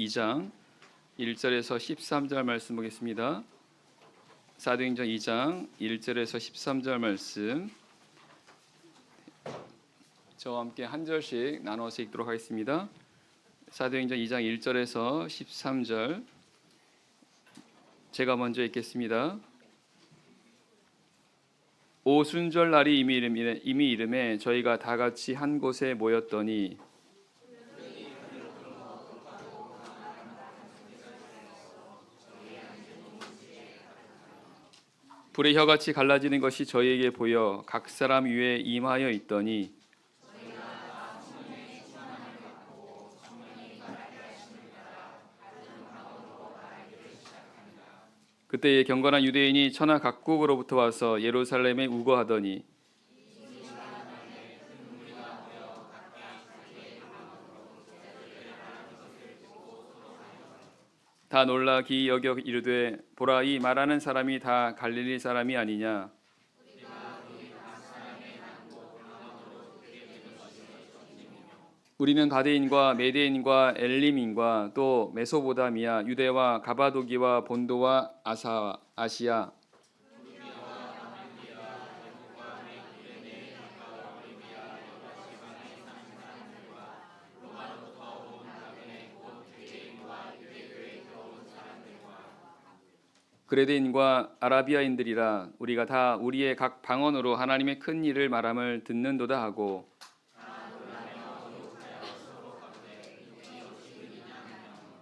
2장 1절에서 13절 말씀 보겠습니다. 사도행전 2장 1절에서 13절 말씀 저와 함께 한 절씩 나눠서 읽도록 하겠습니다. 사도행전 2장 1절에서 13절 제가 먼저 읽겠습니다. 오순절 날이 이미 이름에 저희가 다 같이 한 곳에 모였더니 불의 혀같이 갈라지는 것이 저희에게 보여 각 사람 위에 임하여 있더니 그때에 경건한 유대인이 천하 각국으로부터 와서 예루살렘에 우거하더니 다 놀라 기이 여겨 이르되 보라 이 말하는 사람이 다 갈릴리 사람이 아니냐. 우리는 가데인과 메데인과 엘림인과 또 메소보다미아 유대와 가바도기와 본도와 아시아 그레데인과 아라비아인들이라 우리가 다 우리의 각 방언으로 하나님의 큰 일을 말함을 듣는도다 하고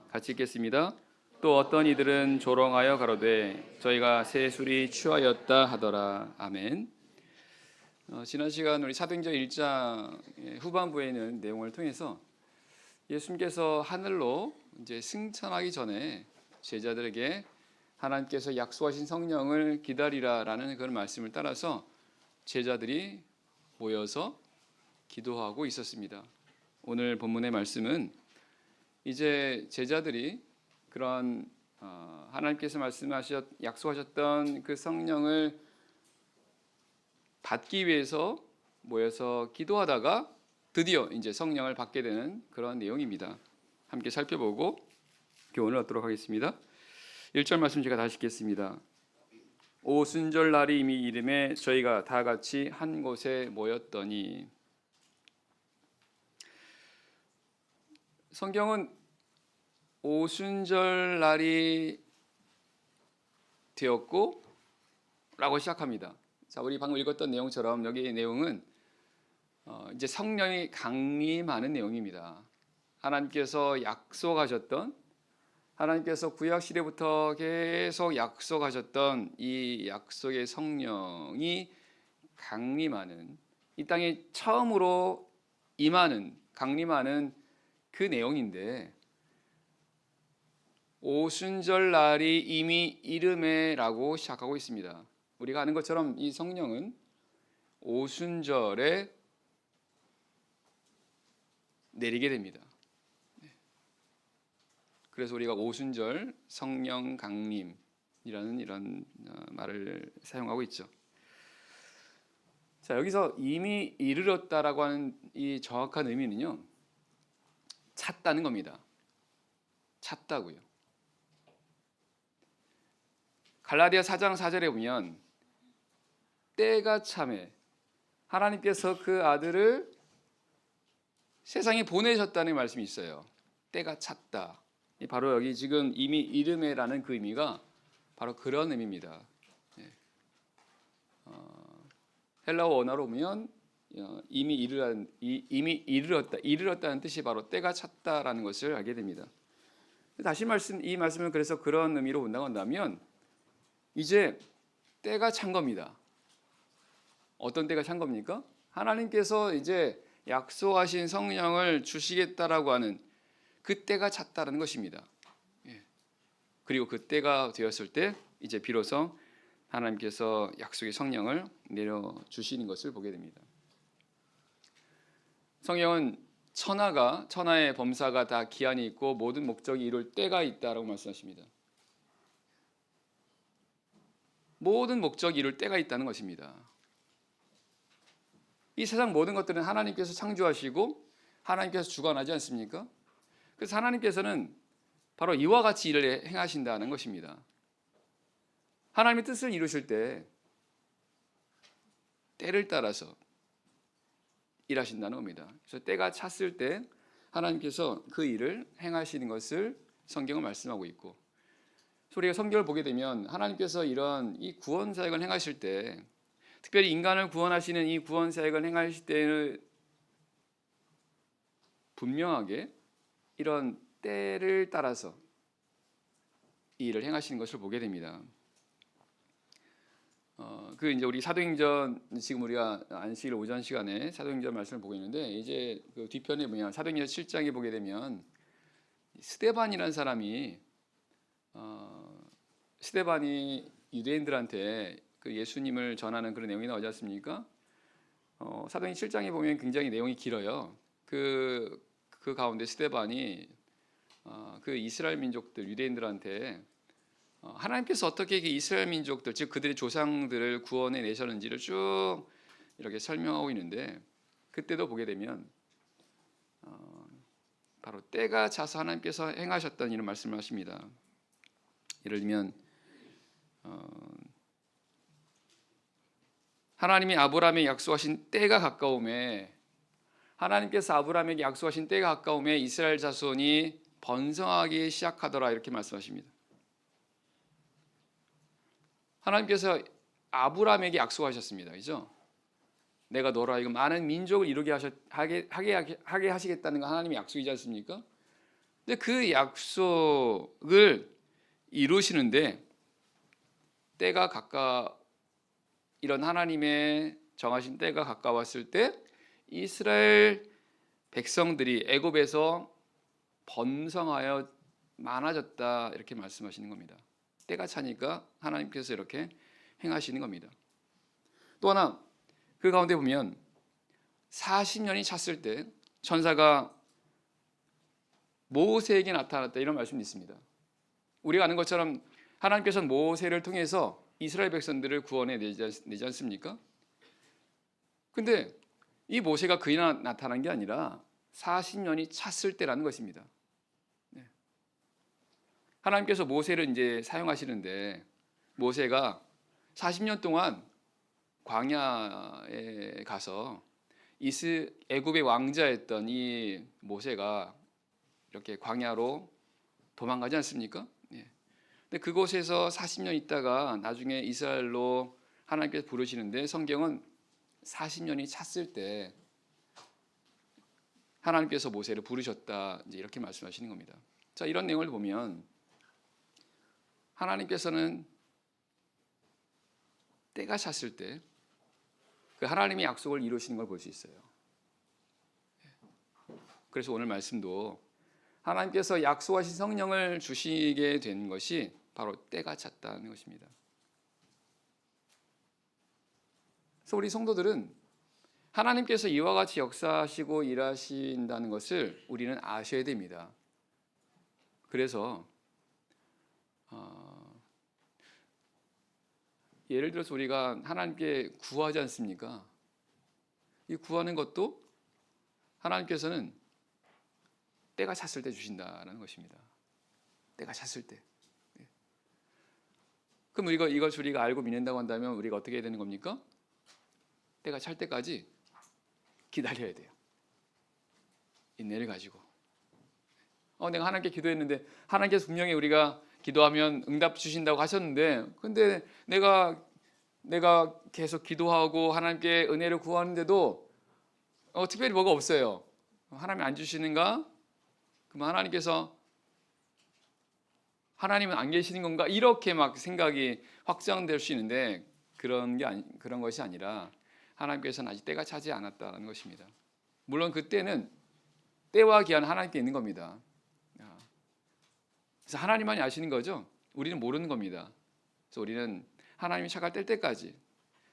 같이 읽겠습니다. 또 어떤 이들은 조롱하여 가로되 저희가 새 술이 취하였다 하더라. 아멘. 지난 시간 우리 사도행전 1장 후반부에 있는 내용을 통해서 예수님께서 하늘로 이제 승천하기 전에 제자들에게 하나님께서 약속하신 성령을 기다리라라는 그런 말씀을 따라서 제자들이 모여서 기도하고 있었습니다. 오늘 본문의 말씀은 이제 제자들이 그런 하나님께서 약속하셨던 그 성령을 받기 위해서 모여서 기도하다가 드디어 이제 성령을 받게 되는 그런 내용입니다. 함께 살펴보고 교훈을 얻도록 하겠습니다. 1절 말씀 제가 다시 읽겠습니다. 오순절 날이 이미 이름에 저희가 다 같이 한 곳에 모였더니 성경은 오순절 날이 되었고 라고 시작합니다. 자, 우리 방금 읽었던 내용처럼 여기의 내용은 이제 성령이 강림하는 내용입니다. 하나님께서 약속하셨던 하나님께서 구약 시대부터 계속 약속하셨던 이 약속의 성령이 강림하는 이 땅에 처음으로 강림하는 그 내용인데 오순절 날이 이미 이름에라고 시작하고 있습니다. 우리가 아는 것처럼 이 성령은 오순절에 내리게 됩니다. 그래서 우리가 오순절 성령 강림이라는 이런 말을 사용하고 있죠. 자, 여기서 이미 이르렀다라고 하는 이 정확한 의미는요, 찼다는 겁니다. 찼다고요. 갈라디아 4장 4절에 보면 때가 참에 하나님께서 그 아들을 세상에 보내셨다는 말씀이 있어요. 때가 찼다. 바로 여기 지금 이미 이름에라는 그 의미가 바로 그런 의미입니다. 헬라어 원어로 보면 이미 이르렀다는 뜻이 바로 때가 찼다라는 것을 알게 됩니다. 이 말씀은 그래서 그런 의미로 본다고 한다면 이제 때가 찬 겁니다. 어떤 때가 찬 겁니까? 하나님께서 이제 약속하신 성령을 주시겠다라고 하는 그 때가 찼다라는 것입니다. 그리고 그 때가 되었을 때 이제 비로소 하나님께서 약속의 성령을 내려주시는 것을 보게 됩니다. 성령은 천하의 범사가 다 기한이 있고 모든 목적이 이룰 때가 있다라고 말씀하십니다. 모든 목적이 이룰 때가 있다는 것입니다. 이 세상 모든 것들은 하나님께서 창조하시고 하나님께서 주관하지 않습니까? 그래서 하나님께서는 바로 이와 같이 일을 행하신다는 것입니다. 하나님의 뜻을 이루실 때 때를 따라서 일하신다는 겁니다. 그래서 때가 찼을 때 하나님께서 그 일을 행하시는 것을 성경은 말씀하고 있고, 우리가 성경을 보게 되면 하나님께서 이런 이 구원 사역을 행하실 때, 특별히 인간을 구원하시는 이 구원 사역을 행하실 때는 분명하게 이런 때를 따라서 이 일을 행하시는 것을 보게 됩니다. 그 이제 우리 사도행전, 지금 우리가 안식일 오전 시간에 사도행전 말씀을 보고 있는데, 이제 그 뒤편에 보면 사도행전 7장에 보게 되면 스데반이라는 사람이 스데반이 유대인들한테 그 예수님을 전하는 그런 내용이 나오지 않습니까? 사도행전 7장에 보면 굉장히 내용이 길어요. 그 가운데 스데반이 그 이스라엘 민족들, 유대인들한테 하나님께서 어떻게 이스라엘 민족들, 즉 그들의 조상들을 구원해 내셨는지를 쭉 이렇게 설명하고 있는데, 그때도 보게 되면 바로 때가 차서 하나님께서 행하셨던 이런 말씀을 하십니다. 예를 들면 하나님이 아브라함에게 약속하신 때가 가까움에, 하나님께서 아브라함에게 약속하신 때가 가까움에 이스라엘 자손이 번성하기 시작하더라, 이렇게 말씀하십니다. 하나님께서 아브라함에게 약속하셨습니다. 그죠? 내가 너로 하여금 많은 민족을 이루게 하게 하시겠다는 거 하나님의 약속이지 않습니까? 근데 그 약속을 이루시는데 때가 이런 하나님의 정하신 때가 가까웠을 때 이스라엘 백성들이 애굽에서 번성하여 많아졌다, 이렇게 말씀하시는 겁니다. 때가 차니까 하나님께서 이렇게 행하시는 겁니다. 또 하나, 그 가운데 보면 40년이 찼을 때 천사가 모세에게 나타났다, 이런 말씀이 있습니다. 우리가 아는 것처럼 하나님께서는 모세를 통해서 이스라엘 백성들을 구원해 내지 않습니까? 근데 이 모세가 그이나 나타난 게 아니라 40년이 찼을 때라는 것입니다. 하나님께서 모세를 이제 사용하시는데, 모세가 40년 동안 광야에 가서 애굽의 왕자였던 이 모세가 이렇게 광야로 도망가지 않습니까? 근데 그곳에서 40년 있다가 나중에 이스라엘로 하나님께서 부르시는데, 성경은 40년이 찼을 때 하나님께서 모세를 부르셨다, 이제 이렇게 말씀하시는 겁니다. 자, 이런 내용을 보면 하나님께서는 때가 찼을 때 그 하나님의 약속을 이루시는 걸 볼 수 있어요. 그래서 오늘 말씀도 하나님께서 약속하신 성령을 주시게 된 것이 바로 때가 찼다는 것입니다. 그래서 우리 성도들은 하나님께서 이와 같이 역사하시고 일하신다는 것을 우리는 아셔야 됩니다. 그래서 예를 들어서 우리가 하나님께 구하지 않습니까? 이 구하는 것도 하나님께서는 때가 찼을 때 주신다는 것입니다. 때가 찼을 때. 그럼 이걸 우리가 알고 믿는다고 한다면 우리가 어떻게 해야 되는 겁니까? 때가 찰 때까지 기다려야 돼요. 인내를 가지고. 내가 하나님께 기도했는데 하나님께서 분명히 우리가 기도하면 응답 주신다고 하셨는데, 근데 내가 계속 기도하고 하나님께 은혜를 구하는데도 특별히 뭐가 없어요. 하나님 안 주시는가? 그럼 하나님은 안 계시는 건가? 이렇게 막 생각이 확장될 수 있는데, 그런 것이 아니라 하나님께서는 아직 때가 차지 않았다는 것입니다. 물론 그때는 때와 기한은 하나님께 있는 겁니다. 그래서 하나님만이 아시는 거죠. 우리는 모르는 겁니다. 그래서 우리는 하나님이 차가 뗄 때까지,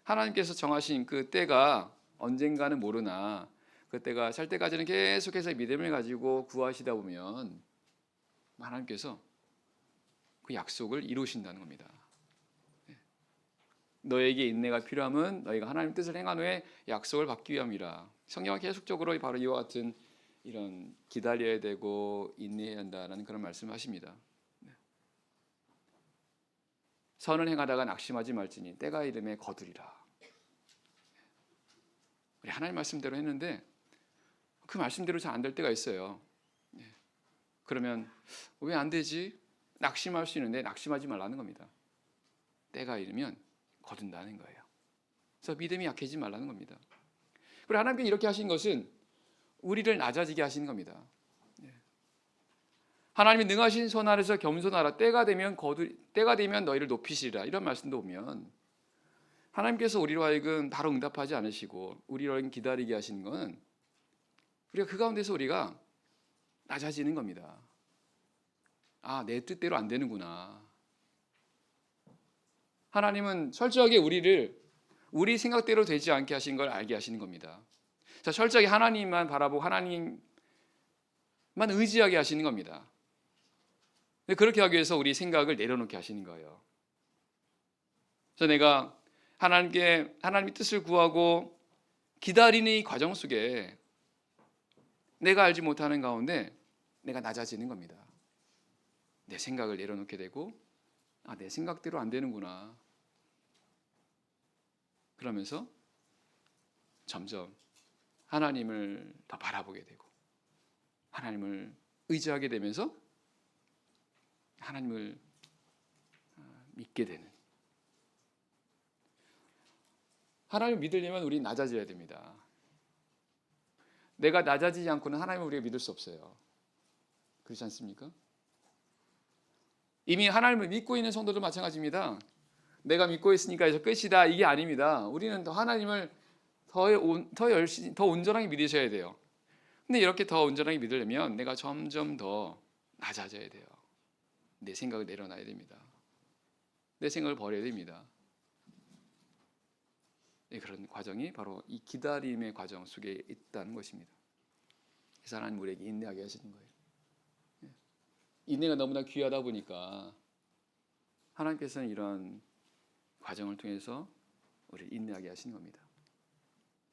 하나님께서 정하신 그 때가 언젠가는 모르나 그 때가 찰 때까지는 계속해서 믿음을 가지고 구하시다 보면 하나님께서 그 약속을 이루신다는 겁니다. 너에게 인내가 필요함은 너희가 하나님의 뜻을 행한 후에 약속을 받기 위함이라. 성경은 계속적으로 바로 이와 같은 이런 기다려야 되고 인내해야 한다라는 그런 말씀하십니다. 선을 행하다가 낙심하지 말지니 때가 이름에 거두리라. 우리 하나님 말씀대로 했는데 그 말씀대로 잘 안 될 때가 있어요. 그러면 왜 안 되지? 낙심할 수 있는데 낙심하지 말라는 겁니다. 때가 이르면 거둔다는 거예요. 그래서 믿음이 약해지지 말라는 겁니다. 그리고 하나님께서 이렇게 하신 것은 우리를 낮아지게 하시는 겁니다. 하나님이 능하신 손 아래서 겸손하라. 때가 되면 너희를 높이시리라. 이런 말씀도 오면 하나님께서 우리로 하여금 바로 응답하지 않으시고 우리로 하여금 기다리게 하시는 건 우리가 그 가운데서 우리가 낮아지는 겁니다. 아, 내 뜻대로 안 되는구나. 하나님은 철저하게 우리를 우리 생각대로 되지 않게 하신 걸 알게 하시는 겁니다. 자, 철저하게 하나님만 바라보고 하나님만 의지하게 하시는 겁니다. 그렇게 하기 위해서 우리 생각을 내려놓게 하시는 거예요. 그래서 내가 하나님의 뜻을 구하고 기다리는 이 과정 속에 내가 알지 못하는 가운데 내가 낮아지는 겁니다. 내 생각을 내려놓게 되고 아, 내 생각대로 안 되는구나. 그러면서 점점 하나님을 더 바라보게 되고 하나님을 의지하게 되면서 하나님을 믿게 되는, 하나님을 믿으려면 우리 낮아져야 됩니다. 내가 낮아지지 않고는 하나님을 우리가 믿을 수 없어요. 그렇지 않습니까? 이미 하나님을 믿고 있는 성도도 마찬가지입니다. 내가 믿고 있으니까 이제 끝이다, 이게 아닙니다. 우리는 더 하나님을 더 열심히, 더 온전하게 믿으셔야 돼요. 근데 이렇게 더 온전하게 믿으려면 내가 점점 더 낮아져야 돼요. 내 생각을 내려놔야 됩니다. 내 생각을 버려야 됩니다. 그런 과정이 바로 이 기다림의 과정 속에 있다는 것입니다. 그래서 하나님 우리에게 인내하게 하시는 거예요. 인내가 너무나 귀하다 보니까 하나님께서는 이런 과정을 통해서 우리를 인내하게 하시는 겁니다.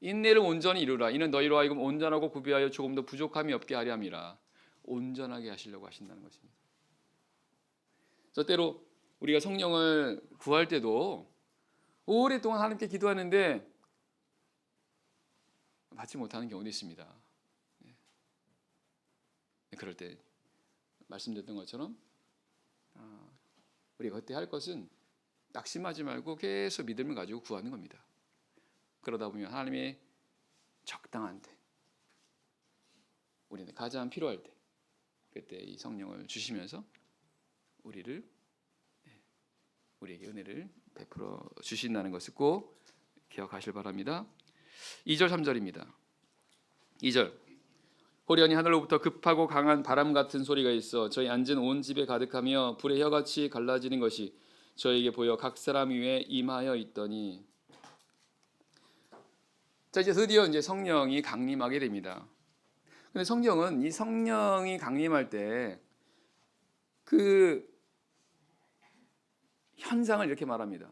인내를 온전히 이루라. 이는 너희로 하여금 온전하고 구비하여 조금도 부족함이 없게 하려 함이라. 온전하게 하시려고 하신다는 것입니다. 그래서 때로 우리가 성령을 구할 때도 오랫동안 하나님께 기도하는데 받지 못하는 경우도 있습니다. 그럴 때 말씀드렸던 것처럼 우리가 그때 할 것은 낙심하지 말고 계속 믿음을 가지고 구하는 겁니다. 그러다 보면 하나님의 적당한 때, 우리는 가장 필요할 때, 그때 이 성령을 주시면서 우리에게 은혜를 베풀어 주신다는 것을 꼭 기억하실 바랍니다. 2절 3절입니다. 2절 호련히 하늘로부터 급하고 강한 바람 같은 소리가 있어 저희 앉은 온 집에 가득하며 불의 혀같이 갈라지는 것이 저에게 보여 각 사람 위에 임하여 있더니. 자, 이제 드디어 이제 성령이 강림하게 됩니다. 근데 성경은 이 성령이 강림할 때 그 현상을 이렇게 말합니다.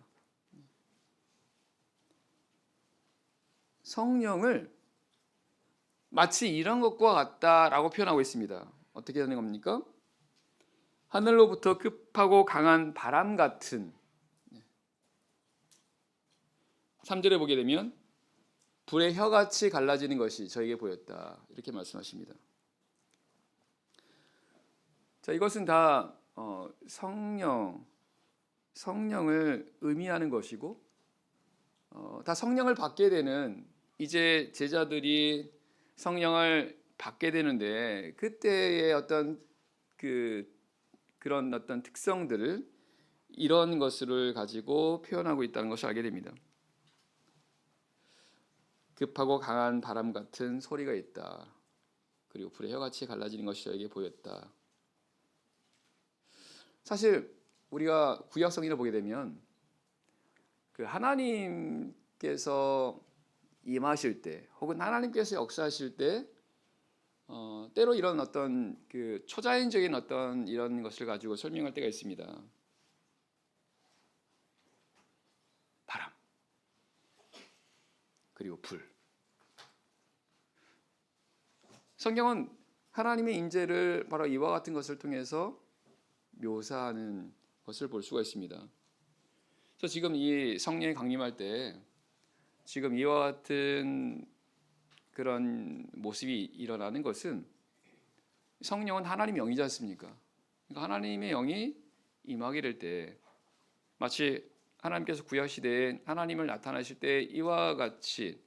성령을 마치 이런 것과 같다라고 표현하고 있습니다. 어떻게 되는 겁니까? 하늘로부터 급하고 강한 바람 같은. 3절에 보게 되면 불의 혀같이 갈라지는 것이 저에게 보였다. 이렇게 말씀하십니다. 자, 이것은 다 성령을 의미하는 것이고 다 성령을 받게 되는, 이제 제자들이 성령을 받게 되는데 그때의 어떤 그런 어떤 특성들을 이런 것을 가지고 표현하고 있다는 것을 알게 됩니다. 급하고 강한 바람 같은 소리가 있다. 그리고 불의 혀같이 갈라지는 것이 저에게 보였다. 사실 우리가 구약 성경을 보게 되면 그 하나님께서 임하실 때 혹은 하나님께서 역사하실 때 때로 이런 어떤 그 초자연적인 어떤 이런 것을 가지고 설명할 때가 있습니다. 바람 그리고 불. 성경은 하나님의 임재를 바로 이와 같은 것을 통해서 묘사하는 것을 볼 수가 있습니다. 그래서 지금 이 성령이 강림할 때 지금 이와 같은 그런 모습이 일어나는 것은 성령은 하나님의 영이지 않습니까? 그러니까 하나님의 영이 임하게 될 때 마치 하나님께서 구약 시대에 하나님을 나타나실 때 이와 같이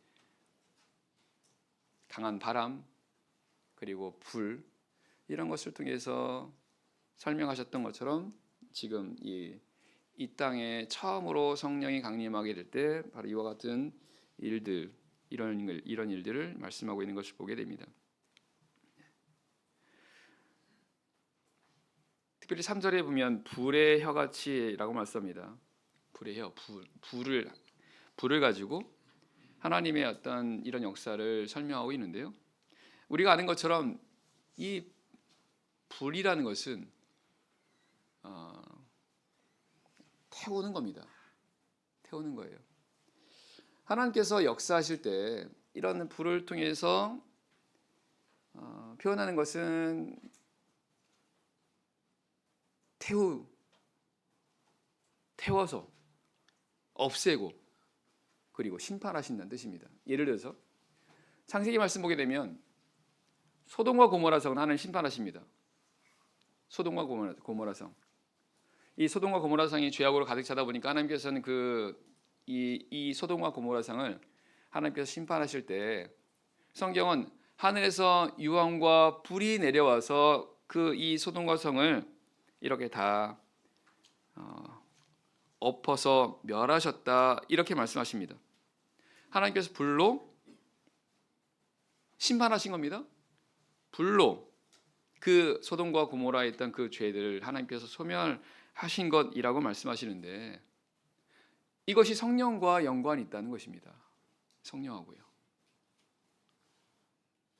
강한 바람 그리고 불 이런 것을 통해서 설명하셨던 것처럼 지금 이 땅에 처음으로 성령이 강림하게 될 때 바로 이와 같은 일들 이런 일들을 말씀하고 있는 것을 보게 됩니다. 특별히 3절에 보면 불의 혀같이라고 말씀합니다. 불의 혀, 불을 가지고 하나님의 어떤 이런 역사를 설명하고 있는데요. 우리가 아는 것처럼 이 불이라는 것은 태우는 겁니다. 태우는 거예요. 하나님께서 역사하실 때 이런 불을 통해서 표현하는 것은 태워서 없애고 그리고 심판하신다는 뜻입니다. 예를 들어서 창세기 말씀 보게 되면 소돔과 고모라 성은 하나님 심판하십니다. 소돔과 고모라 성. 이 소돔과 고모라 성이 죄악으로 가득 차다 보니까 하나님께서는 이 소돔과 고모라 성을 하나님께서 심판하실 때 성경은 하늘에서 유황과 불이 내려와서 이 소돔과 성을 이렇게 다 엎어서 멸하셨다 이렇게 말씀하십니다. 하나님께서 불로 심판하신 겁니다. 불로 그 소돔과 고모라에 있던 그 죄들을 하나님께서 소멸하신 것이라고 말씀하시는데 이것이 성령과 연관이 있다는 것입니다. 성령하고요.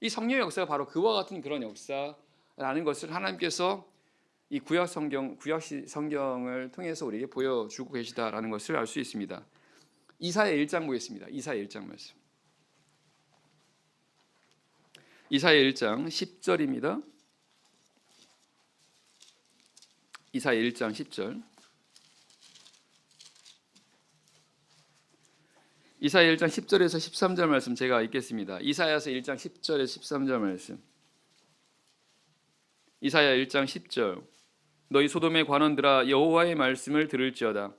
이 성령의 역사가 바로 그와 같은 그런 역사라는 것을 하나님께서 이 구약 성경을 통해서 우리에게 보여주고 계시다라는 것을 알 수 있습니다. 이사야 1장 보겠습니다. 이사야 1장 말씀. 이사야 1장 10절입니다. 이사야 1장 10절. 이사야 1장 10절에서 13절 말씀 제가 읽겠습니다. 이사야서 1장 10절에서 13절 말씀. 이사야 1장 10절. 너희 소돔의 관원들아 여호와의 말씀을 들을지어다.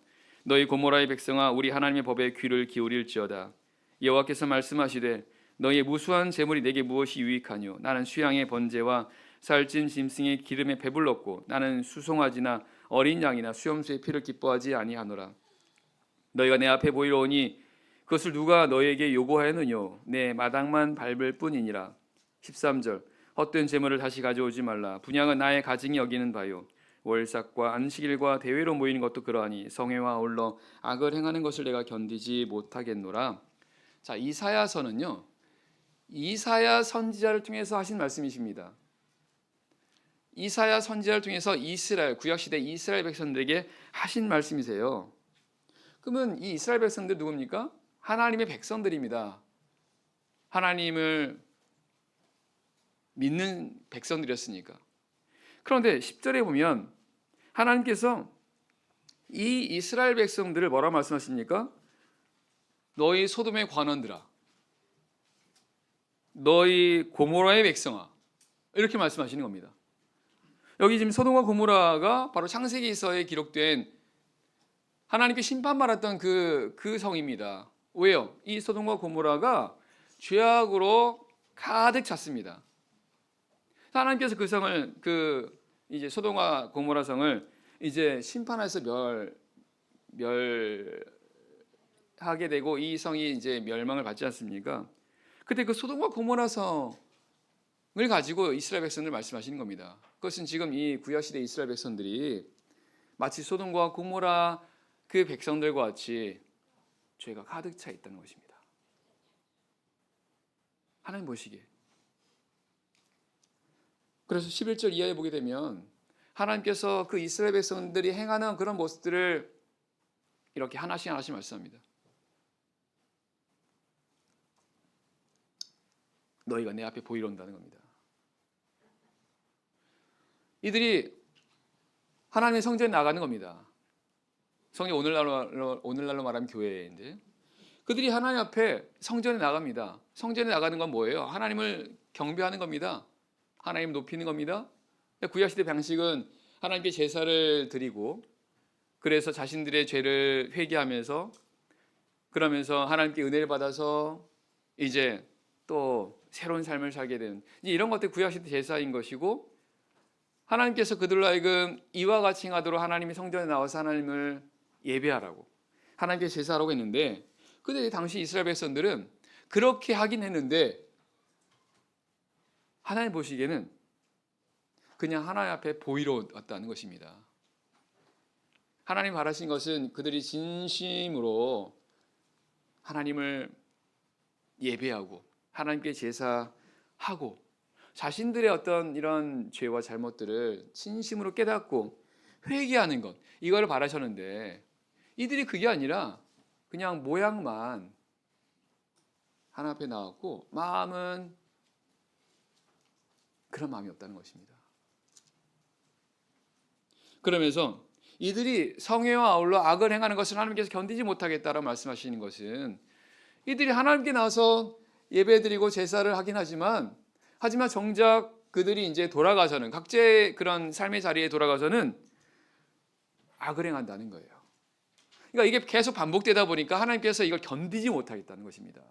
너희 고모라의 백성아 우리 하나님의 법에 귀를 기울일지어다. 여호와께서 말씀하시되 너희의 무수한 재물이 내게 무엇이 유익하뇨? 나는 수양의 번제와 살찐 짐승의 기름에 배불렀고 나는 수송아지나 어린 양이나 수염소의 피를 기뻐하지 아니하노라. 너희가 내 앞에 보이러 오니 그것을 누가 너희에게 요구하였느뇨? 내 마당만 밟을 뿐이니라. 13절. 헛된 재물을 다시 가져오지 말라. 분향은 나의 가증이 여기는 바요. 월삭과 안식일과 대회로 모이는 것도 그러하니 성회와 아울러 악을 행하는 것을 내가 견디지 못하겠노라. 자, 이사야서는요. 이사야 선지자를 통해서 하신 말씀이십니다. 이사야 선지자를 통해서 구약 시대 이스라엘 백성들에게 하신 말씀이세요. 그러면 이 이스라엘 백성들 누굽니까? 하나님의 백성들입니다. 하나님을 믿는 백성들이었으니까. 그런데 10절에 보면 하나님께서 이 이스라엘 백성들을 뭐라 말씀하십니까? 너희 소돔의 관원들아, 너희 고모라의 백성아, 이렇게 말씀하시는 겁니다. 여기 지금 소돔과 고모라가 바로 창세기서에 기록된 하나님께 심판받았던 그 성입니다. 왜요? 이 소돔과 고모라가 죄악으로 가득 찼습니다. 하나님께서 그 성을 이제 소돔과 고모라 성을 이제 심판해서 멸하게 되고 이 성이 이제 멸망을 받지 않습니까? 그때 그 소돔과 고모라 성을 가지고 이스라엘 백성들 말씀하시는 겁니다. 그것은 지금 이 구약 시대 이스라엘 백성들이 마치 소돔과 고모라 그 백성들과 같이 죄가 가득 차 있다는 것입니다. 하나님 보시기에. 그래서 11절 이하에 보게 되면 하나님께서 그 이스라엘 백성들이 행하는 그런 모습들을 이렇게 하나씩 말씀합니다. 너희가 내 앞에 보이러 온다는 겁니다. 이들이 하나님의 성전에 나가는 겁니다. 성경 오늘날로 말하면 교회인데, 그들이 하나님 앞에 성전에 나갑니다. 성전에 나가는 건 뭐예요? 하나님을 경배하는 겁니다. 하나님 높이는 겁니다. 구약시대 방식은 하나님께 제사를 드리고, 그래서 자신들의 죄를 회개하면서, 그러면서 하나님께 은혜를 받아서 이제 또 새로운 삶을 살게 되는, 이런 것들이 구약시대 제사인 것이고, 하나님께서 그들로 하여금 이와 같이 행하도록 하나님이 성전에 나와서 하나님을 예배하라고, 하나님께 제사하라고 했는데, 근데 당시 이스라엘 백성들은 그렇게 하긴 했는데 하나님 보시기에는 그냥 하나님 앞에 보이러 왔다는 것입니다. 하나님 바라신 것은 그들이 진심으로 하나님을 예배하고 하나님께 제사하고 자신들의 어떤 이런 죄와 잘못들을 진심으로 깨닫고 회개하는 것, 이거를 바라셨는데, 이들이 그게 아니라 그냥 모양만 하나님 앞에 나왔고 마음은 그런 마음이 없다는 것입니다. 그러면서 이들이 성회와 아울러 악을 행하는 것을 하나님께서 견디지 못하겠다라고 말씀하시는 것은, 이들이 하나님께 나와서 예배드리고 제사를 하긴 하지만 정작 그들이 이제 돌아가서는, 각자의 그런 삶의 자리에 돌아가서는 악을 행한다는 거예요. 그러니까 이게 계속 반복되다 보니까 하나님께서 이걸 견디지 못하겠다는 것입니다.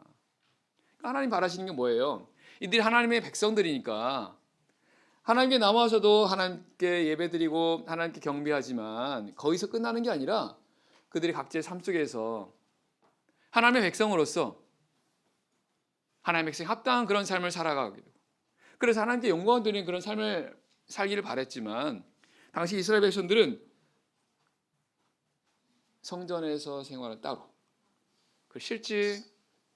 그러니까 하나님 바라시는 게 뭐예요? 이들이 하나님의 백성들이니까 하나님께 나와서도 하나님께 예배드리고 하나님께 경배하지만 거기서 끝나는 게 아니라 그들이 각자의 삶 속에서 하나님의 백성으로서 하나님의 백성에 합당한 그런 삶을 살아가게 되고, 그래서 하나님께 영광 드리는 그런 삶을 살기를 바랬지만, 당시 이스라엘 백성들은 성전에서 생활은 따로, 그 실제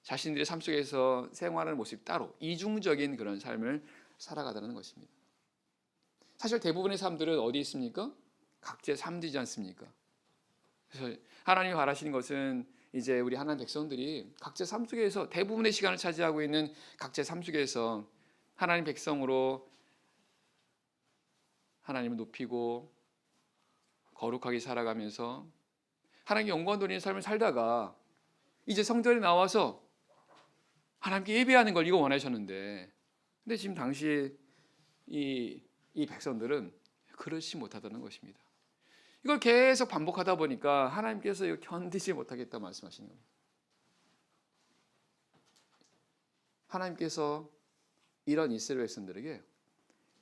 자신들의 삶 속에서 생활하는 모습이 따로, 이중적인 그런 삶을 살아가다는 것입니다. 사실 대부분의 사람들은 어디 있습니까? 각자의 삶이지 않습니까? 그래서 하나님이 바라시는 것은 이제 우리 하나님 백성들이 각자의 삶 속에서 대부분의 시간을 차지하고 있는 각자의 삶 속에서 하나님 백성으로 하나님을 높이고 거룩하게 살아가면서 하나님께 영광 돌리는 삶을 살다가 이제 성전에 나와서 하나님께 예배하는 걸 이거 원하셨는데, 근데 지금 당시 이 백성들은 그렇지 못하다는 것입니다. 이걸 계속 반복하다 보니까 하나님께서 이거 견디지 못하겠다 말씀하시는 겁니다. 하나님께서 이런 이스라엘 백성들에게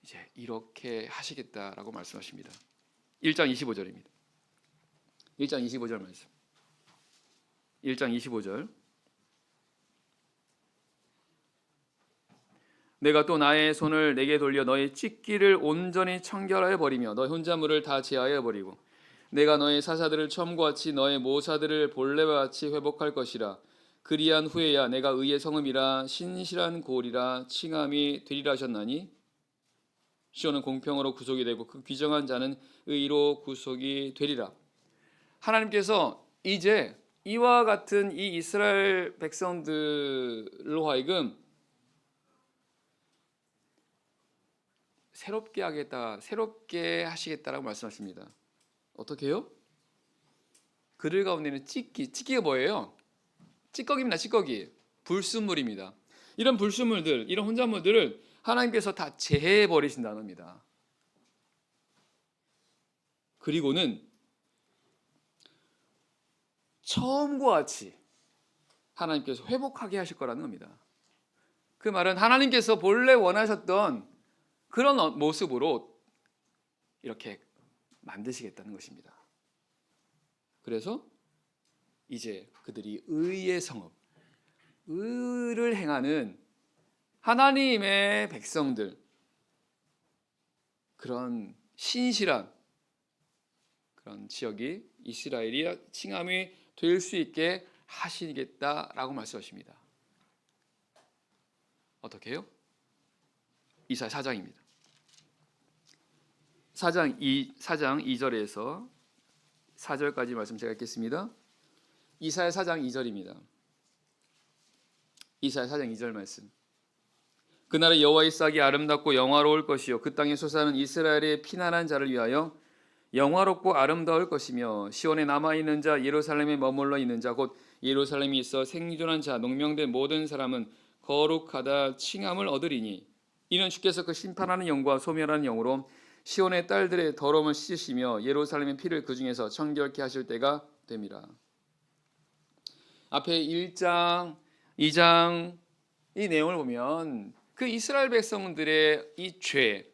이제 이렇게 하시겠다라고 말씀하십니다. 1장 25절입니다. 1장 25절 말씀. 1장 25절. 내가 또 나의 손을 내게 돌려 너의 찢기를 온전히 청결하여 버리며 너의 혼자물을 다 제하여 버리고 내가 너의 사사들을 처음과 같이 너의 모사들을 본래와 같이 회복할 것이라. 그리한 후에야 내가 의의 성음이라 신실한 고울이라 칭함이 되리라 하셨나니, 시온은 공평으로 구속이 되고 그 귀정한 자는 의로 구속이 되리라. 하나님께서 이제 이와 같은 이 이스라엘 백성들로 하여금 새롭게 하겠다, 새롭게 하시겠다라고 말씀하십니다. 어떻게 해요? 그들 가운데는 찢기가 뭐예요? 찌꺼기입니다. 찌꺼기, 불순물입니다. 이런 불순물들, 이런 혼자물들을 하나님께서 다 제해해 버리신다는 겁니다. 그리고는 처음과 같이 하나님께서 회복하게 하실 거라는 겁니다. 그 말은 하나님께서 본래 원하셨던 그런 모습으로 이렇게 만드시겠다는 것입니다. 그래서 이제 그들이 의의 성읍, 의를 행하는 하나님의 백성들, 그런 신실한 그런 지역이 이스라엘이 칭함이 될 수 있게 하시겠다라고 말씀하십니다. 어떻게 해요? 이사야 4장입니다. 4장 2절에서 4절까지 말씀 제가 읽겠습니다. 이사야 4장 2절입니다. 이사야 4장 2절 말씀. 그날의 여호와의 싹이 아름답고 영화로울 것이요 그 땅에 솟아나는 이스라엘의 피난한 자를 위하여 영화롭고 아름다울 것이며 시온에 남아 있는 자 예루살렘에 머물러 있는 자 곧 예루살렘에 있어 생존한 자 농명된 모든 사람은 거룩하다 칭함을 얻으리니 이는 주께서 그 심판하는 영과 소멸하는 영으로 시온의 딸들의 더러움을 씻으시며 예루살렘의 피를 그 중에서 청결케 하실 때가 됨이라. 앞에 1장, 2장 이 내용을 보면 그 이스라엘 백성들의 이 죄,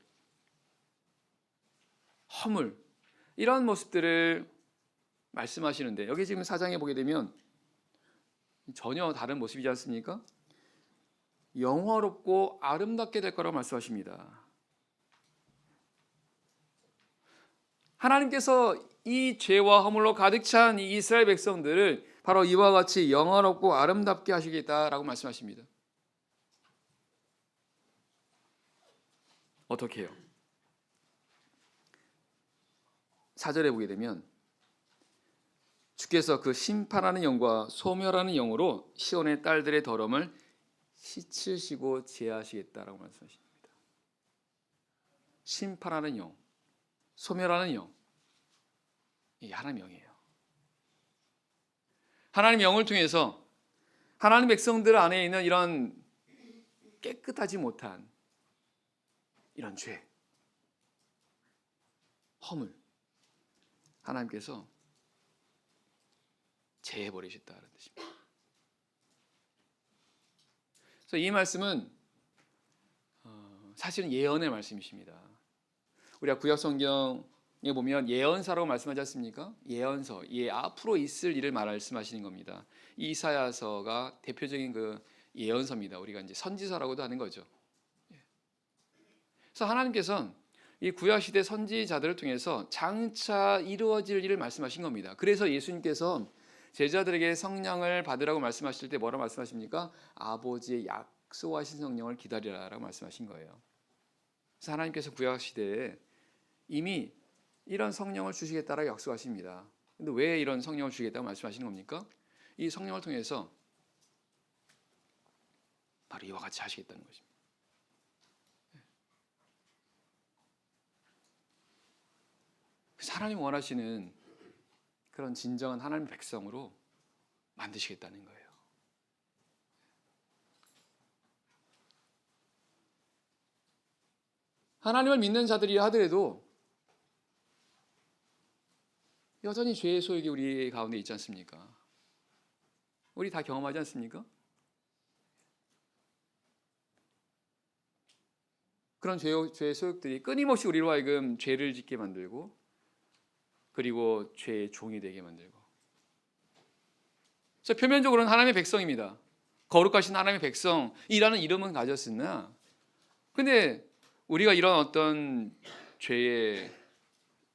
허물 이런 모습들을 말씀하시는데 여기 지금 4장에 보게 되면 전혀 다른 모습이지 않습니까? 영화롭고 아름답게 될 거라고 말씀하십니다. 하나님께서 이 죄와 허물로 가득 찬 이 이스라엘 백성들을 바로 이와 같이 영화롭고 아름답게 하시겠다라고 말씀하십니다. 어떻게 해요? 4절에 보게 되면 주께서 그 심판하는 영과 소멸하는 영으로 시온의 딸들의 더러움을 씻으시고 제하시겠다라고 말씀하십니다. 심판하는 영, 소멸하는 영, 이 하나님의 영이에요. 하나님의 영을 통해서 하나님 백성들 안에 있는 이런 깨끗하지 못한 이런 죄, 허물 하나님께서 제해버리셨다는 뜻입니다. 그래서 이 말씀은 사실은 예언의 말씀이십니다. 우리가 구약 성경에 보면 예언사라고 말씀하지 않습니까? 예언서, 앞으로 있을 일을 말씀하시는 겁니다. 이사야서가 대표적인 그 예언서입니다. 우리가 이제 선지서라고도 하는 거죠. 그래서 하나님께서는 이 구약 시대 선지자들을 통해서 장차 이루어질 일을 말씀하신 겁니다. 그래서 예수님께서 제자들에게 성령을 받으라고 말씀하실 때 뭐라고 말씀하십니까? 아버지의 약속하신 성령을 기다리라라고 말씀하신 거예요. 그래서 하나님께서 구약 시대에 이미 이런 성령을 주시겠다라고 약속하십니다. 근데 왜 이런 성령을 주시겠다고 말씀하시는 겁니까? 이 성령을 통해서 바로 이와 같이 하시겠다는 것입니다. 하나님 원하시는 그런 진정한 하나님 백성으로 만드시겠다는 거예요. 하나님을 믿는 자들이 하더라도 여전히 죄의 소욕이 우리 가운데 있지 않습니까? 우리 다 경험하지 않습니까? 그런 죄의 소욕들이 끊임없이 우리로 하여금 죄를 짓게 만들고 그리고 죄의 종이 되게 만들고. 그래서 표면적으로는 하나님의 백성입니다. 거룩하신 하나님의 백성이라는 이름은 가졌으나 근데 우리가 이런 어떤 죄의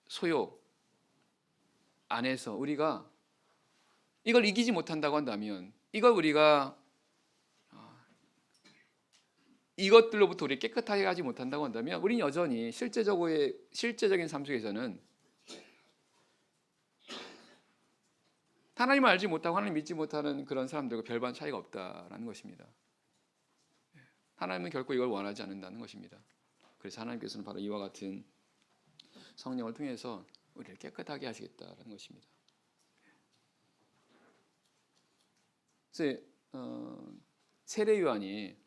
소욕 안에서 우리가 이걸 이기지 못한다고 한다면 이걸 우리가 이것들로부터 우리 깨끗하게 하지 못한다고 한다면 우리는 여전히 실제적인 삶 속에서는 하나님을 알지 못하고 하나님 믿지 못하는 그런 사람들과 별반 차이가 없다라는 것입니다. 하나님은 결코 이걸 원하지 않는다는 것입니다. 그래서 하나님께서는 바로 이와 같은 성령을 통해서 우리를 깨끗하게 하시겠다는 것입니다. 그래서 세례 요한이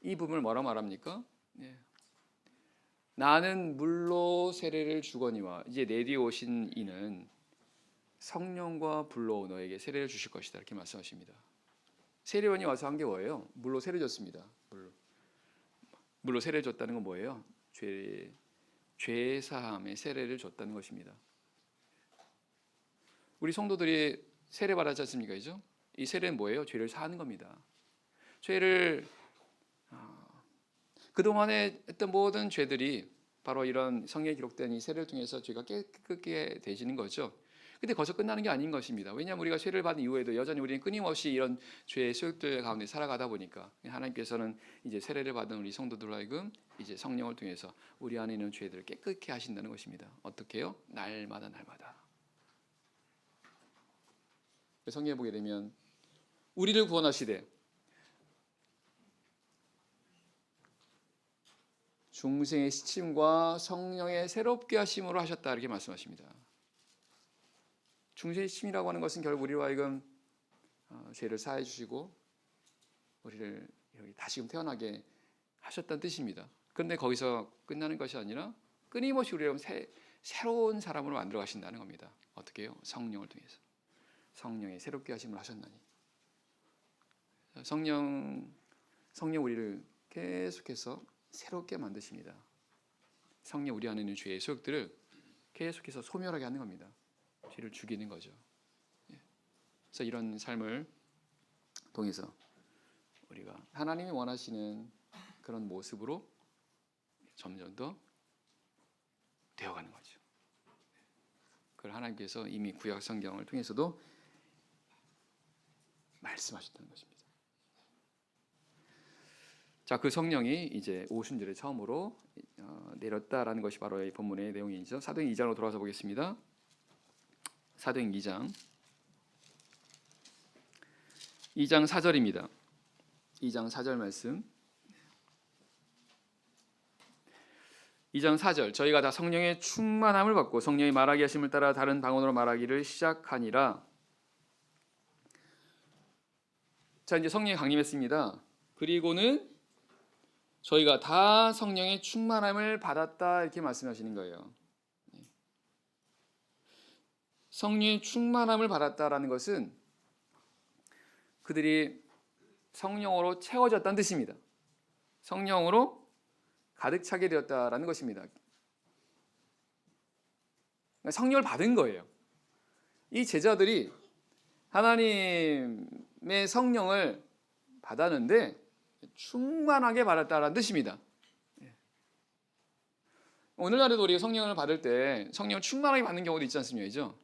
이 부분을 뭐라 말합니까? 나는 물로 세례를 주거니와 이제 내 뒤에 오신 이는 성령과 불로 너에게 세례를 주실 것이다 이렇게 말씀하십니다. 세례 요한이 와서 한 게 뭐예요? 물로 세례 줬습니다. 물로 세례 줬다는 건 뭐예요? 죄 사함의 세례를 줬다는 것입니다. 우리 성도들이 세례 받았지 않습니까? 그죠? 이 세례는 뭐예요? 죄를 사하는 겁니다. 죄를 그동안에 했던 모든 죄들이 바로 이런 성경에 기록된 이 세례를 통해서 죄가 깨끗게 되시는 거죠. 근데 거기서 끝나는 게 아닌 것입니다. 왜냐하면 우리가 세례를 받은 이후에도 여전히 우리는 끊임없이 이런 죄의 소욕들 가운데 살아가다 보니까 하나님께서는 이제 세례를 받은 우리 성도들로 하여금 이제 성령을 통해서 우리 안에 있는 죄들을 깨끗게 하신다는 것입니다. 어떻게 해요? 날마다. 성경에 보게 되면 우리를 구원하시되 중생의 시침과 성령의 새롭게 하심으로 하셨다 이렇게 말씀하십니다. 중생의 시침이라고 하는 것은 결국 우리와 하여금 죄를 사해 주시고 우리를 여기 다시금 태어나게 하셨다는 뜻입니다. 그런데 거기서 끝나는 것이 아니라 끊임없이 우리를 새로운 사람으로 만들어 가신다는 겁니다. 어떻게 해요? 성령을 통해서. 성령의 새롭게 하심을 하셨나니. 성령 우리를 계속해서 새롭게 만드십니다. 성령 우리 안에 있는 죄의 소욕들을 계속해서 소멸하게 하는 겁니다. 죄를 죽이는 거죠. 그래서 이런 삶을 통해서 우리가 하나님이 원하시는 그런 모습으로 점점 더 되어가는 거죠. 그걸 하나님께서 이미 구약 성경을 통해서도 말씀하셨다는 것입니다. 자, 그 성령이 이제 오순절에 처음으로 내렸다라는 것이 바로 이 본문의 내용이죠. 사도행 2장으로 돌아서 보겠습니다. 사도행 2장 4절입니다. 2장 4절 말씀. 2장 4절 저희가 다 성령의 충만함을 받고 성령이 말하게 하심을 따라 다른 방언으로 말하기를 시작하니라. 자, 이제 성령이 강림했습니다. 그리고는 저희가 다 성령의 충만함을 받았다 이렇게 말씀하시는 거예요. 성령의 충만함을 받았다라는 것은 그들이 성령으로 채워졌다는 뜻입니다. 성령으로 가득 차게 되었다라는 것입니다. 성령을 받은 거예요. 이 제자들이 하나님의 성령을 받았는데 충만하게 받았다라는 뜻입니다. 오늘날에도 우리가 성령을 받을 때 성령을 충만하게 받는 경우도 있지 않습니까?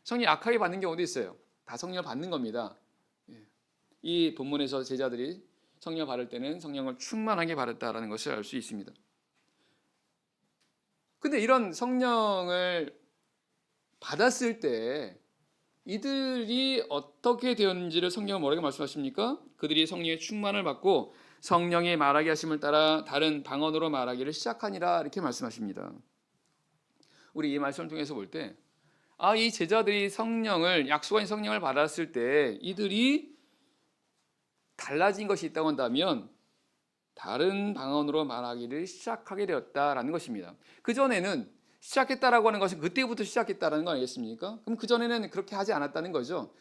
성령이 약하게 받는 경우도 있어요. 다 성령을 받는 겁니다. 이 본문에서 제자들이 성령을 받을 때는 성령을 충만하게 받았다라는 것을 알 수 있습니다. 근데 이런 성령을 받았을 때 이들이 어떻게 되었는지를 성경은 뭐라고 말씀하십니까? 그들이 성령의 충만을 받고 성령이 말하게 하심을 따라 다른 방언으로 말하기를 시작하니라 이렇게 말씀하십니다. 우리 이 말씀을 통해서 볼 때 이 제자들이 약속한 성령을 받았을 때 이들이 달라진 것이 있다고 한다면 다른 방언으로 말하기를 시작하게 되었다라는 것입니다. 그전에는 시작했다라고 하는 것은 그때부터 시작했다라는 거 아니겠습니까? 그럼 그전에는 그렇게 하지 않았다는 거죠.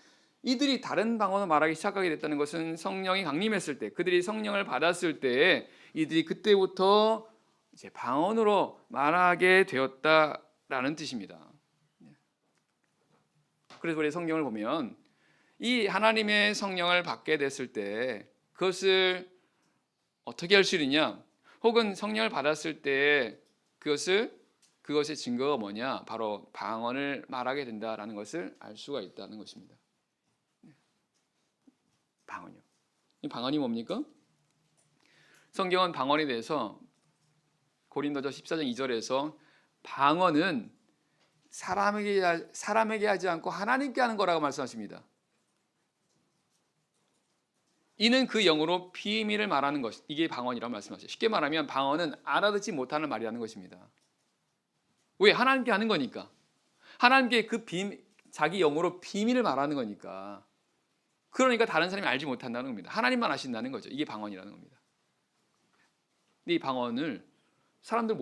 이들이 다른 방언으로 말하기 시작하게 됐다는 것은 성령이 강림했을 때, 그들이 성령을 받았을 때 이들이 그때부터 이제 방언으로 말하게 되었다라는 뜻입니다. 그래서 우리 성경을 보면 이 하나님의 성령을 받게 됐을 때 그것을 어떻게 할 수 있느냐? 혹은 성령을 받았을 때 그것의 증거가 뭐냐? 바로 방언을 말하게 된다라는 것을 알 수가 있다는 것입니다. 방언이요. 이 방언이 뭡니까? 성경은 방언에 대해서 고린도서 14장 2절에서 방언은 사람에게 하지 않고 하나님께 하는 거라고 말씀하십니다. 이는 그 영으로 비밀을 말하는 것, 이게 방언이라고 말씀하세요. 쉽게 말하면 방언은 알아듣지 못하는 말이라는 것입니다. 왜? 하나님께 하는 거니까. 하나님께 자기 영으로 비밀을 말하는 거니까. 그러니까 다른 사람이 알지 못한다는 겁니다. 하나님만 아신다는 거죠. 이게 방언이라는 겁니다. 근데 이 방언을 사람들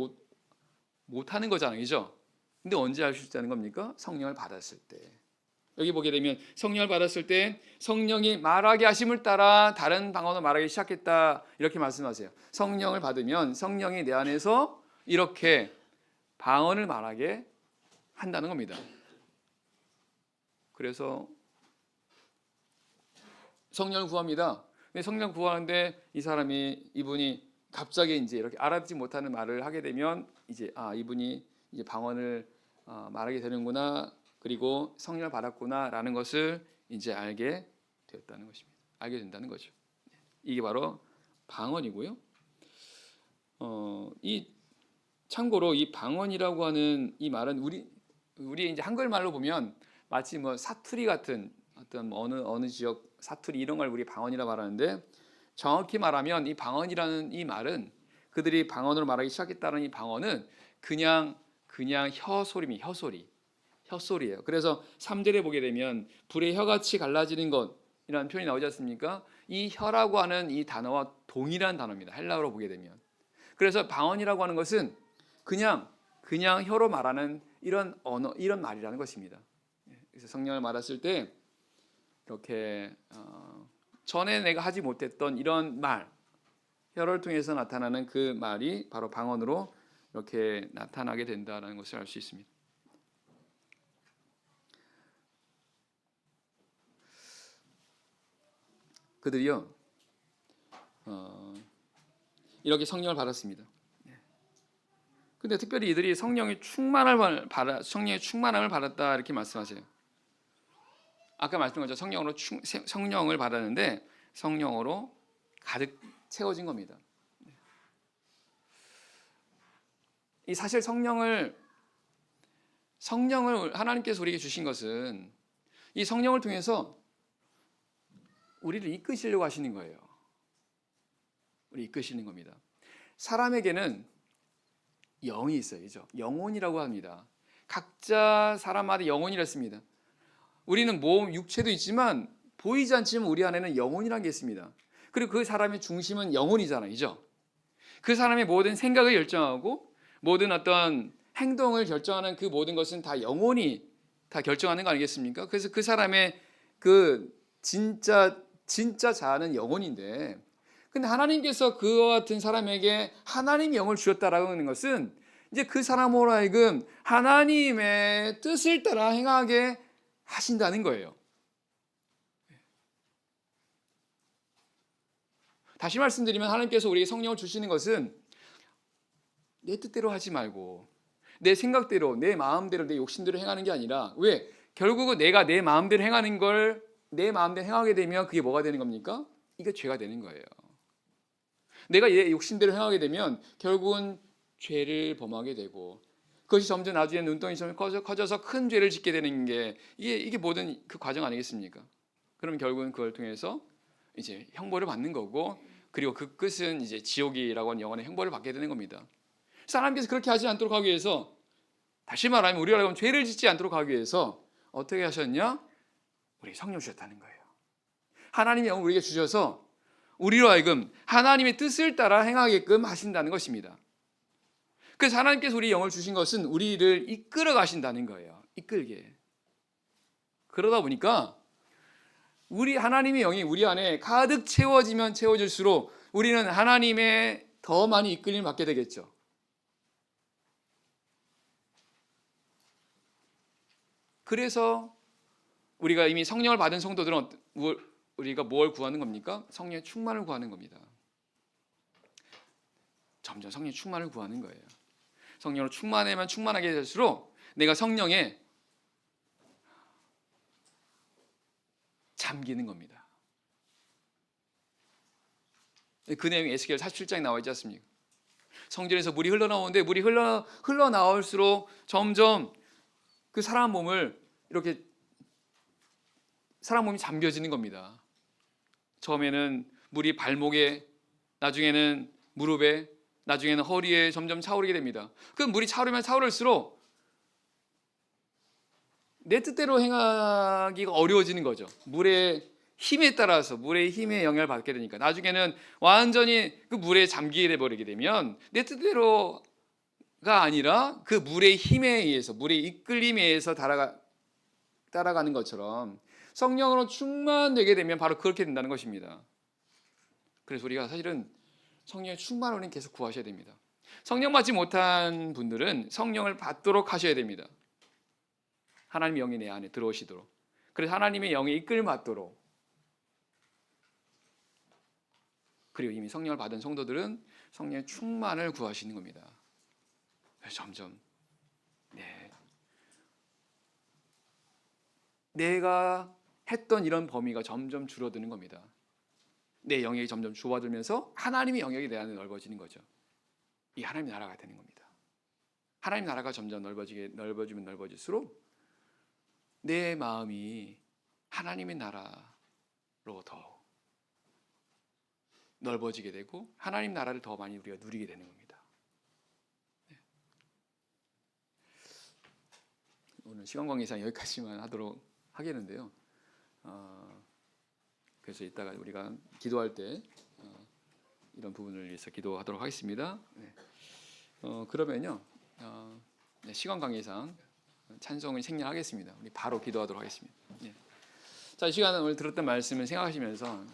못하는 거잖아요. 그죠? 근데 언제 알 수 있다는 겁니까? 성령을 받았을 때. 여기 보게 되면 성령을 받았을 때 성령이 말하게 하심을 따라 다른 방언으로 말하기 시작했다 이렇게 말씀하세요. 성령을 받으면 성령이 내 안에서 이렇게 방언을 말하게 한다는 겁니다. 그래서 성령을 구합니다. 근데 성령 구하는데 이분이 갑자기 이제 이렇게 알아듣지 못하는 말을 하게 되면 이제 이분이 이제 방언을 말하게 되는구나. 그리고 성령을 받았구나라는 것을 이제 알게 되었다는 것입니다. 알게 된다는 거죠. 이게 바로 방언이고요. 참고로 이 방언이라고 하는 이 말은 우리 이제 한글말로 보면 마치 사투리 같은 어떤 어느 지역 사투리 이런 걸 우리 방언이라 말하는데 정확히 말하면 이 방언이라는 이 말은 그들이 방언으로 말하기 시작했다는 이 방언은 그냥 혀소리입니다. 혀소리예요. 그래서 3절에 보게 되면 불의 혀같이 갈라지는 것이라는 표현이 나오지 않습니까? 이 혀라고 하는 이 단어와 동일한 단어입니다. 헬라어로 보게 되면. 그래서 방언이라고 하는 것은 그냥 혀로 말하는 이런 언어, 이런 말이라는 것입니다. 그래서 성령을 받았을 때 이렇게 전에 내가 하지 못했던 이런 말, 혀를 통해서 나타나는 그 말이 바로 방언으로 이렇게 나타나게 된다는 것을 알 수 있습니다. 그들이요, 이렇게 성령을 받았습니다. 근데 특별히 이들이 성령의 충만함을 받았다 이렇게 말씀하세요. 아까 말씀한 것처럼 성령을 받았는데 성령으로 가득 채워진 겁니다. 이 사실 성령을 하나님께서 우리에게 주신 것은 이 성령을 통해서 우리를 이끄시려고 하시는 거예요. 우리 이끄시는 겁니다. 사람에게는 영이 있어요. 영혼이라고 합니다. 각자 사람마다 영혼이라 했습니다. 우리는 몸, 육체도 있지만 보이지 않지만 우리 안에는 영혼이라는 게 있습니다. 그리고 그 사람의 중심은 영혼이잖아요. 그 사람의 모든 생각을 결정하고 모든 어떤 행동을 결정하는 그 모든 것은 다 영혼이 다 결정하는 거 아니겠습니까? 그래서 그 사람의 그 진짜 자아는 영혼인데, 근데 하나님께서 그와 같은 사람에게 하나님의 영을 주셨다라고 하는 것은 이제 그 사람으로 하여금 하나님의 뜻을 따라 행하게 하신다는 거예요. 다시 말씀드리면 하나님께서 우리에게 성령을 주시는 것은 내 뜻대로 하지 말고 내 생각대로, 내 마음대로, 내 욕심대로 행하는 게 아니라, 왜? 결국은 내가 내 마음대로 행하는 걸 내 마음대로 행하게 되면 그게 뭐가 되는 겁니까? 이게 죄가 되는 거예요. 내가 내 욕심대로 행하게 되면 결국은 죄를 범하게 되고, 그것이 점점 나중에 눈덩이처럼 커져서 큰 죄를 짓게 되는 게 이게 모든 그 과정 아니겠습니까? 그럼 결국은 그걸 통해서 이제 형벌을 받는 거고, 그리고 그 끝은 이제 지옥이라고 하는 영원의 형벌을 받게 되는 겁니다. 하나님께서 그렇게 하지 않도록 하기 위해서, 다시 말하면 우리가 그럼 죄를 짓지 않도록 하기 위해서 어떻게 하셨냐? 우리 성령 주셨다는 거예요. 하나님의 영을 우리에게 주셔서 우리로 하여금 하나님의 뜻을 따라 행하게끔 하신다는 것입니다. 그래서 하나님께서 우리 영을 주신 것은 우리를 이끌어 가신다는 거예요. 이끌게. 그러다 보니까 하나님의 영이 우리 안에 가득 채워지면 채워질수록 우리는 하나님의 더 많이 이끌림을 받게 되겠죠. 그래서 우리가 이미 성령을 받은 성도들은 우리가 뭘 구하는 겁니까? 성령의 충만을 구하는 겁니다. 점점 성령의 충만을 구하는 거예요. 성령으로 충만하게 될수록 내가 성령에 잠기는 겁니다. 그 내용이 에스겔 47장에 나와 있지 않습니까? 성전에서 물이 흘러나오는데 물이 흘러나올수록 점점 그 사람 몸을 이렇게 사람 몸이 잠겨지는 겁니다. 처음에는 물이 발목에, 나중에는 무릎에, 나중에는 허리에 점점 차오르게 됩니다. 그 물이 차오르면 차오를수록 내 뜻대로 행하기가 어려워지는 거죠. 물의 힘에 따라서, 물의 힘에 영향을 받게 되니까 나중에는 완전히 그 물에 잠기게 돼버리게 되면 내 뜻대로가 아니라 그 물의 힘에 의해서, 물의 이끌림에 의해서 따라가는 것처럼 성령으로 충만되게 되면 바로 그렇게 된다는 것입니다. 그래서 우리가 사실은 성령의 충만을 계속 구하셔야 됩니다. 성령 받지 못한 분들은 성령을 받도록 하셔야 됩니다. 하나님의 영이 내 안에 들어오시도록. 그래서 하나님의 영의 이끌림 받도록. 그리고 이미 성령을 받은 성도들은 성령의 충만을 구하시는 겁니다. 그래서 점점 내가 했던 이런 범위가 점점 줄어드는 겁니다. 내 영역이 점점 좁아들면서 하나님의 영역이 내 안에 넓어지는 거죠. 이 하나님의 나라가 되는 겁니다. 하나님의 나라가 점점 넓어지면 넓어질수록 내 마음이 하나님의 나라로 더 넓어지게 되고 하나님 나라를 더 많이 우리가 누리게 되는 겁니다. 네. 오늘 시간 관계상 여기까지만 하도록 하겠는데요. 그래서 이따가 우리가 기도할 때 이런 부분을 위해서 기도하도록 하겠습니다. 네. 그러면요, 네, 시간 관계상 찬송을 생략하겠습니다. 우리 바로 기도하도록 하겠습니다. 네. 자, 이 시간은 오늘 들었던 말씀을 생각하시면서